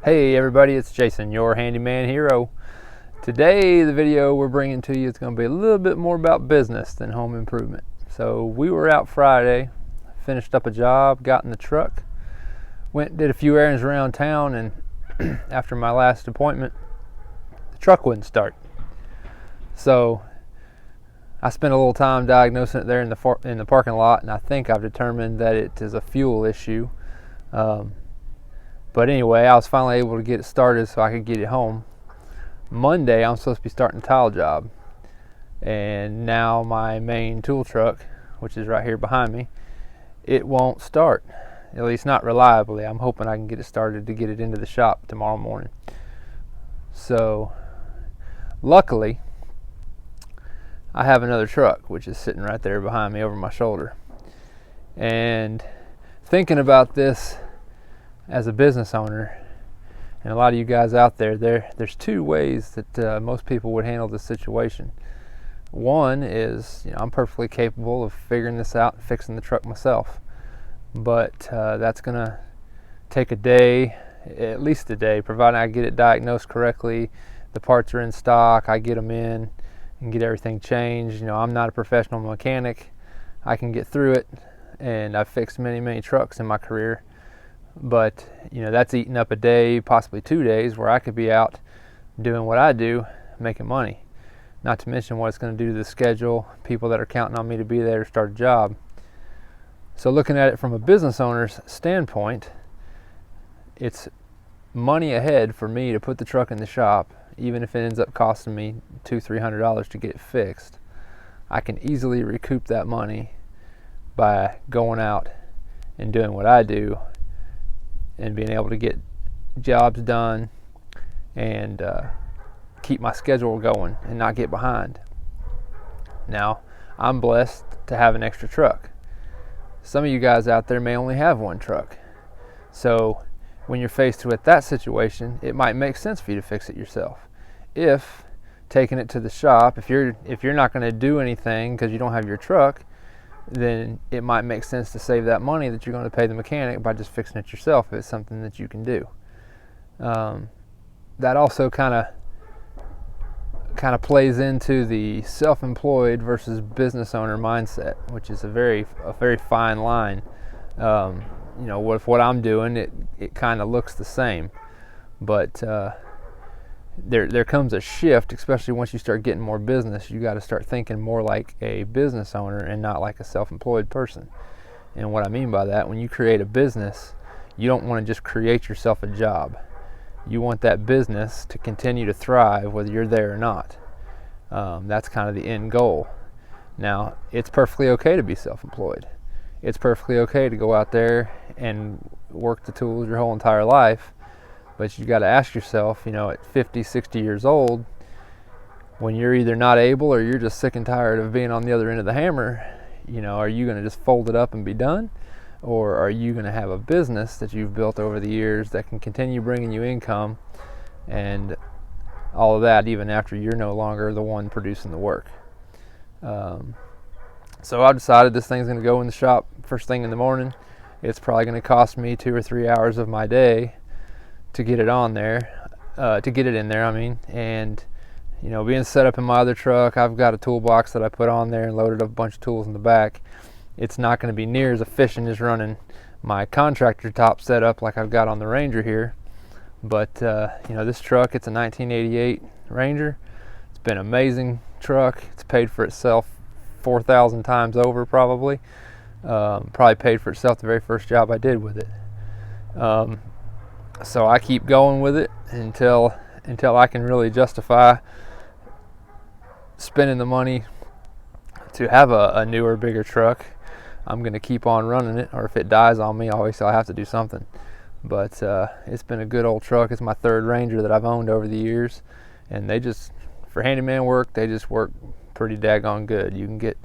Hey everybody, it's Jason, your handyman hero. Today the video we're bringing to you is going to be a little bit more about business than home improvement. So we were out Friday, finished up a job, got in the truck, went did a few errands around town, and after my last appointment, the truck wouldn't start. So I spent a little time diagnosing it there in the parking lot, and I think I've determined that it is a fuel issue. But anyway, I was finally able to get it started so I could get it home. Monday, I'm supposed to be starting a tile job. And now my main tool truck, which is right here behind me, it won't start. At least not reliably. I'm hoping I can get it started to get it into the shop tomorrow morning. So, luckily, I have another truck, which is sitting right there behind me over my shoulder. And thinking about this as a business owner, and a lot of you guys out there's two ways that most people would handle this situation. One is, I'm perfectly capable of figuring this out and fixing the truck myself, but that's gonna take a day, at least a day, providing I get it diagnosed correctly, the parts are in stock, I get them in and get everything changed. I'm not a professional mechanic. I can get through it, and I've fixed many trucks in my career. But that's eating up a day, possibly 2 days, where I could be out doing what I do, making money. Not to mention what it's going to do to the schedule, people that are counting on me to be there to start a job. So looking at it from a business owner's standpoint, it's money ahead for me to put the truck in the shop, even if it ends up costing me $200-300 to get it fixed. I can easily recoup that money by going out and doing what I do and being able to get jobs done and keep my schedule going and not get behind. Now, I'm blessed to have an extra truck. Some of you guys out there may only have one truck. So when you're faced with that situation, it might make sense for you to fix it yourself. If taking it to the shop, if you're not going to do anything because you don't have your truck, then it might make sense to save that money that you're going to pay the mechanic by just fixing it yourself if it's something that you can do. That also kind of plays into the self-employed versus business owner mindset, which is a very fine line. With what I'm doing, it kind of looks the same, but there comes a shift, especially once you start getting more business. You got to start thinking more like a business owner and not like a self-employed person. And what I mean by that, when you create a business, you don't want to just create yourself a job. You want that business to continue to thrive whether you're there or not. That's kind of the end goal. Now, it's perfectly okay to be self-employed. It's perfectly okay to go out there and work the tools your whole entire life. But you got to ask yourself, at 50, 60 years old, when you're either not able or you're just sick and tired of being on the other end of the hammer, are you going to just fold it up and be done? Or are you going to have a business that you've built over the years that can continue bringing you income and all of that even after you're no longer the one producing the work? So I decided this thing's going to go in the shop first thing in the morning. It's probably going to cost me 2 or 3 hours of my day to get it on there, to get it in there, and being set up in my other truck, I've got a toolbox that I put on there and loaded up a bunch of tools in the back. It's not going to be near as efficient as running my contractor top setup like I've got on the Ranger here, but this truck, it's a 1988 Ranger. It's been an amazing truck. It's paid for itself 4,000 times over probably. Probably paid for itself the very first job I did with it. So I keep going with it until I can really justify spending the money to have a newer, bigger truck. I'm going to keep on running it, or if it dies on me, obviously I'll have to do something. But it's been a good old truck. It's my third Ranger that I've owned over the years, and for handyman work, they just work pretty daggone good. You can get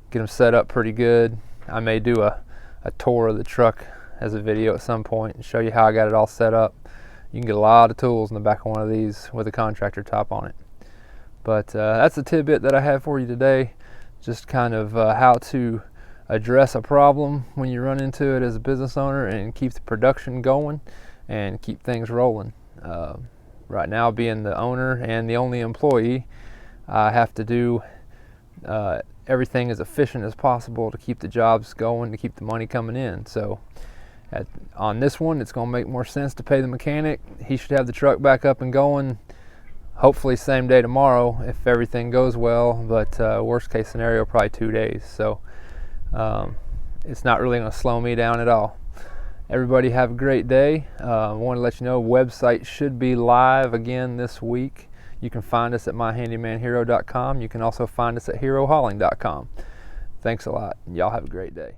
them set up pretty good. I may do a tour of the truck as a video at some point and show you how I got it all set up. You can get a lot of tools in the back of one of these with a contractor top on it. But that's a tidbit that I have for you today, just kind of how to address a problem when you run into it as a business owner and keep the production going and keep things rolling. Right now, being the owner and the only employee, I have to do everything as efficient as possible to keep the jobs going, to keep the money coming in. So on this one, it's going to make more sense to pay the mechanic. He should have the truck back up and going hopefully same day tomorrow if everything goes well, but worst case scenario, probably 2 days. So it's not really going to slow me down at all. Everybody have a great day. I want to let you know, website should be live again this week. You can find us at myhandymanhero.com. You can also find us at herohauling.com. Thanks a lot. Y'all have a great day.